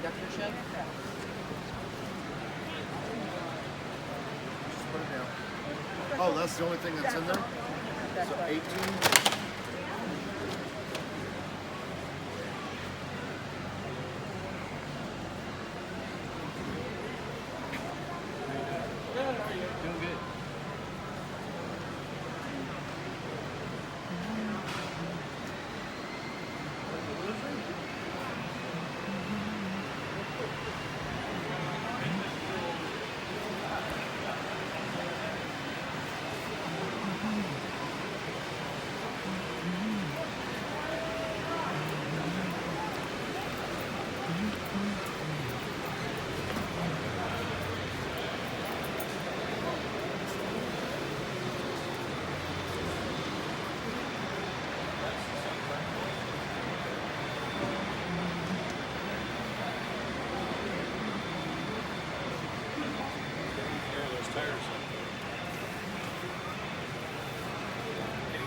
Conductorship? Just put it down. Oh, that's the only thing that's in there? So 18? Doing good.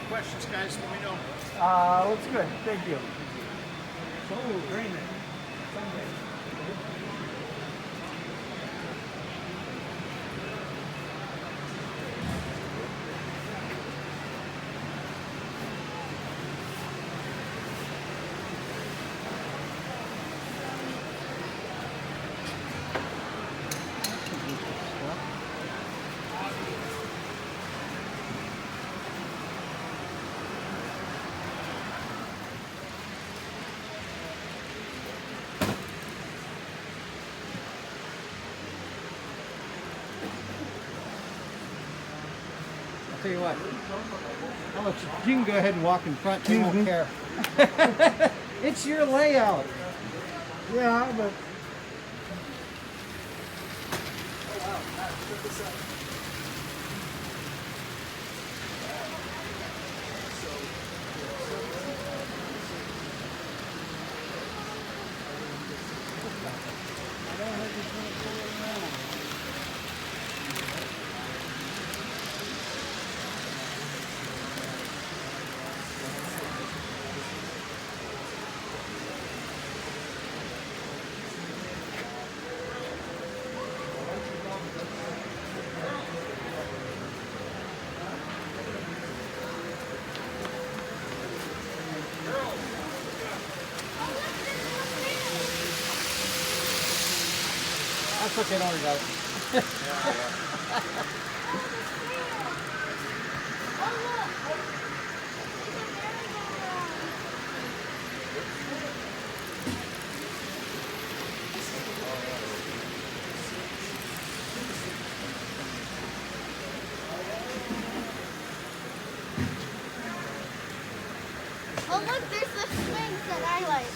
Questions, guys, let me know. Looks good. Thank you. So, drain it. Sunday. Tell you what, You can go ahead and walk in front. They won't care. It's your layout. Yeah, but. That's okay, don't worry about it. Oh look, there's the swings that I like.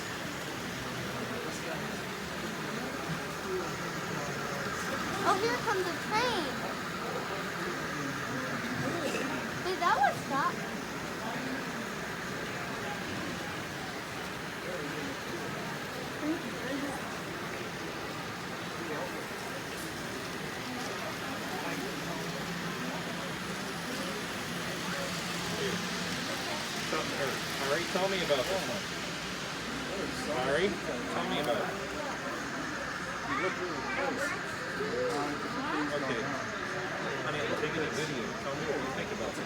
Oh, here comes a train. Wait, that one stopped. Alright, tell me about this one. Sorry? Tell me about it. Okay. Honey, I'm taking a video. Tell me what you think about it.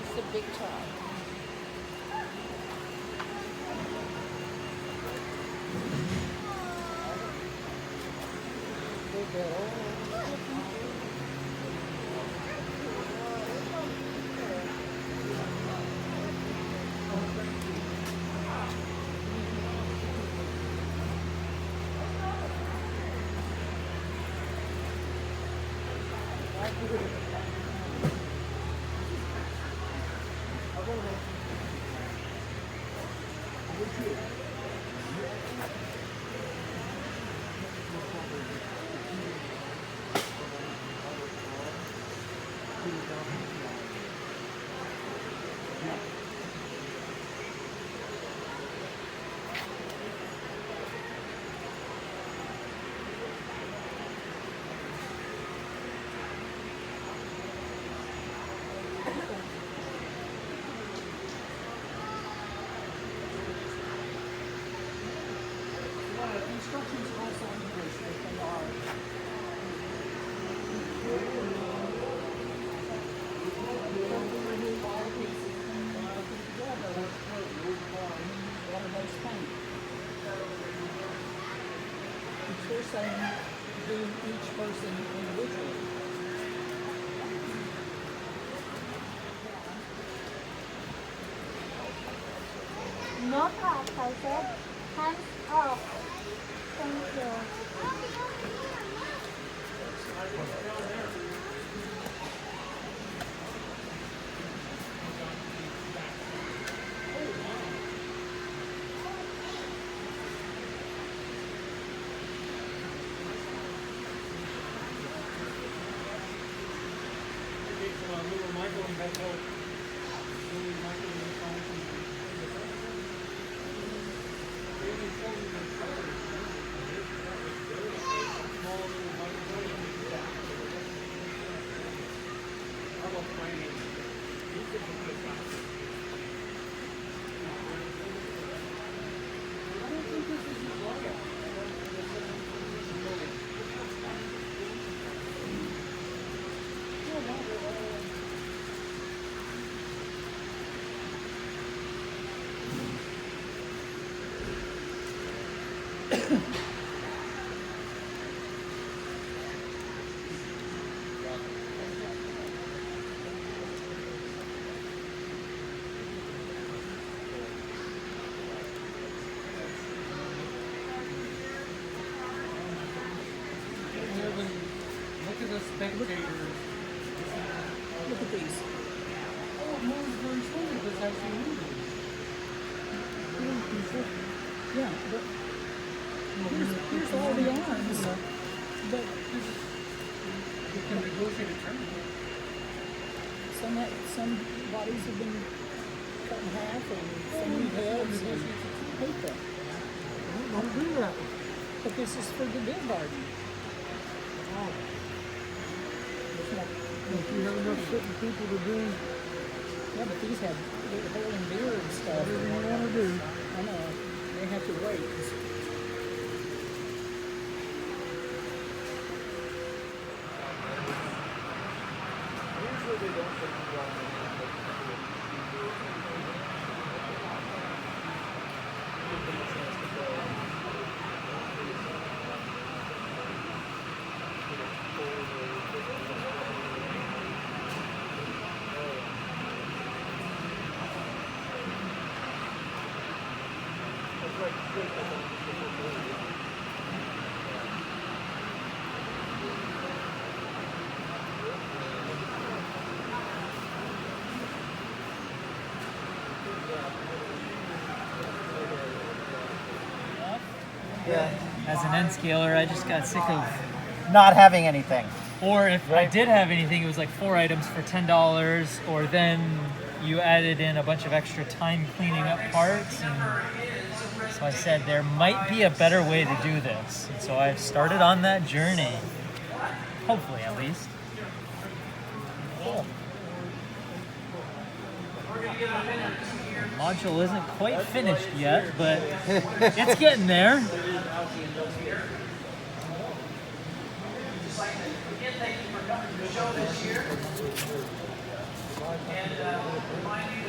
It's a big top. Instructions also in English, if they are. They're saying do each person individually. No class, I said. Hands off. Thank you. Little Michael and that little Michael and the phone. Look at the spectators. Look at these. Oh, it moves very slowly, but it's actually moving. Yeah, but here's all the arms. But You can negotiate a term. some bodies have been cut in half and some heads and hate that. Don't do that. But this is for the beer garden. If you have enough sitting people to do Yeah, but these have, they're holding beer and stuff. whatever you want to do. I know. They have to wait. Usually they don't take you long. Yeah. As an N scaler, I just got sick of. Not having anything. Or if I did have anything, it was like 4 items for $10, or then you added in a bunch of extra time cleaning up parts. And so I said there might be a better way to do this. And so I've started on that journey. Hopefully, at least. Cool. The module isn't quite finished yet, but it's getting there.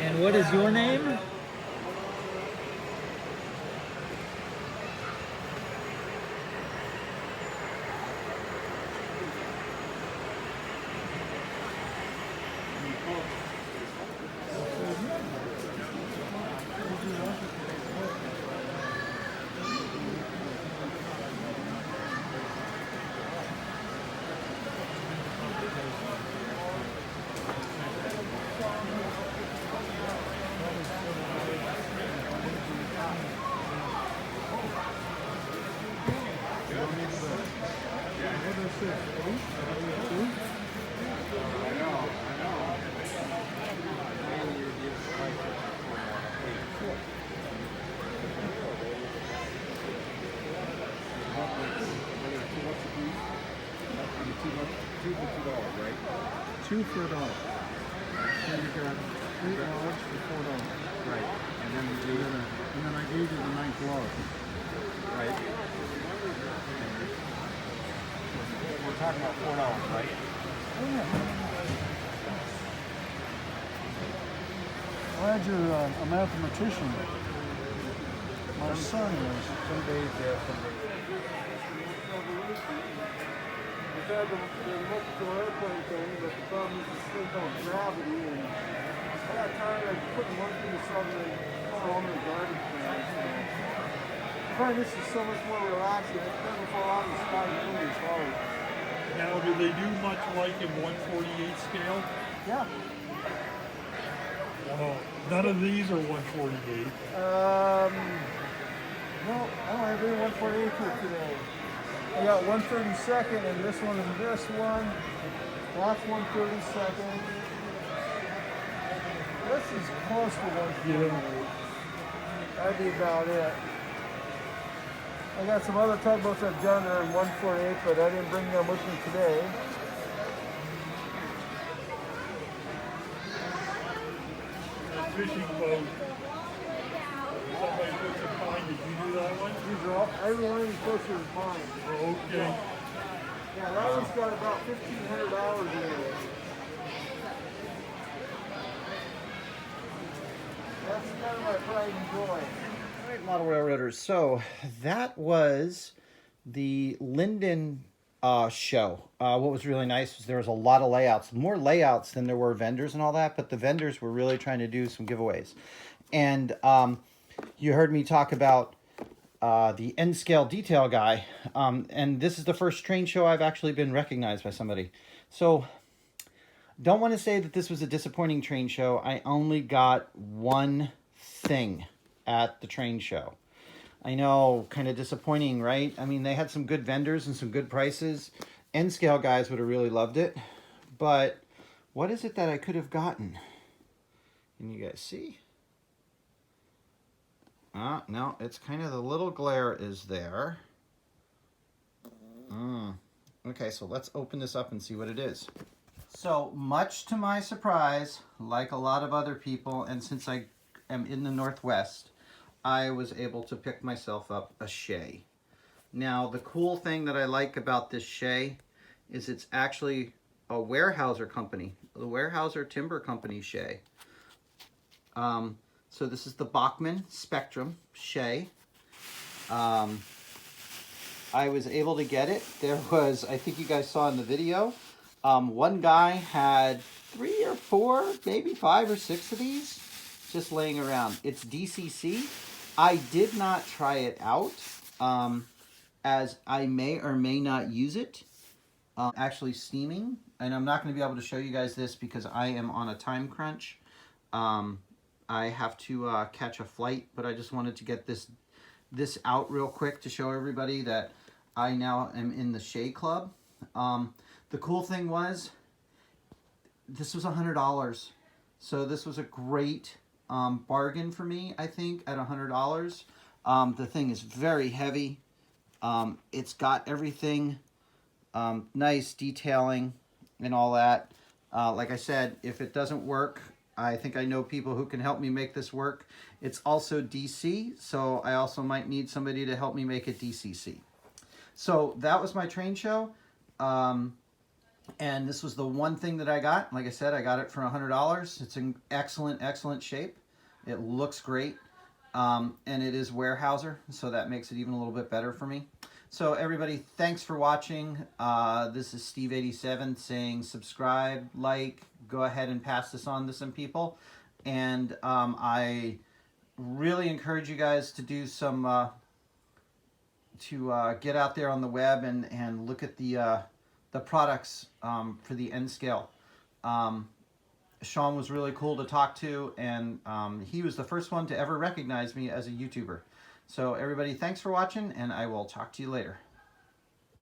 And what is your name? Two for $1. So you got $3 for $4. Right. And then I gave you the ninth glove. Right. We're talking about $4, right? Oh yeah. Glad you're a mathematician. My son is. Some days, yeah, some days. We've had the multiple airplane thing, but the problem is it's still called gravity, and I got tired of putting one thing aside and throwing in the garbage can. I find this is so much more relaxing. It doesn't fall out of the sky nearly as hard. Now, do they do much like in 148 scale? Yeah. None of these are 148. No, I don't have any 148 here today. I got 132nd and this one and this one. That's 132nd. This is close to 148. That'd be about it. I got some other tugboats I've done that are in 148, but I didn't bring them with me today. Fishing boat. Somebody puts a pine. Did you do that one? These are all, every one of these boats is mine. Okay. Yeah, that one's got about 1,500 hours in it. That's kind of my pride and joy. All right, model railroaders. So that was the Linden show. What was really nice was there was a lot of layouts, more layouts than there were vendors and all that, but the vendors were really trying to do some giveaways. And you heard me talk about the N-scale detail guy, and this is the first train show I've actually been recognized by somebody. So don't want to say that this was a disappointing train show. I only got one thing at the train show. I know, kind of disappointing, right? I mean, they had some good vendors and some good prices. N-scale guys would have really loved it. But what is it that I could have gotten? Can you guys see? No, it's kind of the little glare is there. Okay, so let's open this up and see what it is. So, much to my surprise, like a lot of other people, and since I am in the Northwest, I was able to pick myself up a Shay. Now, the cool thing that I like about this Shay is it's actually a Weyerhaeuser company, the Weyerhaeuser Timber Company Shay. So this is the Bachmann Spectrum Shay. I was able to get it. There was, I think you guys saw in the video, one guy had 3 or 4, maybe 5 or 6 of these just laying around. It's DCC. I did not try it out, as I may or may not use it. Actually steaming, and I'm not going to be able to show you guys this because I am on a time crunch. I have to catch a flight, but I just wanted to get this this out real quick to show everybody that I now am in the Shea Club. The cool thing was, this was $100. So this was a great bargain for me, I think, at $100. The thing is very heavy. It's got everything, nice detailing and all that. Like I said, if it doesn't work, I think I know people who can help me make this work. It's also DC, so I also might need somebody to help me make it DCC. So that was my train show. And this was the one thing that I got. Like I said, I got it for $100. It's in excellent, excellent shape. It looks great. And it is Weyerhaeuser, so that makes it even a little bit better for me. So everybody, thanks for watching. This is Steve87 saying subscribe, like, go ahead and pass this on to some people. And I really encourage you guys to do some, get out there on the web and look at the products for the N scale. Sean was really cool to talk to, and he was the first one to ever recognize me as a YouTuber. So everybody, thanks for watching, and I will talk to you later.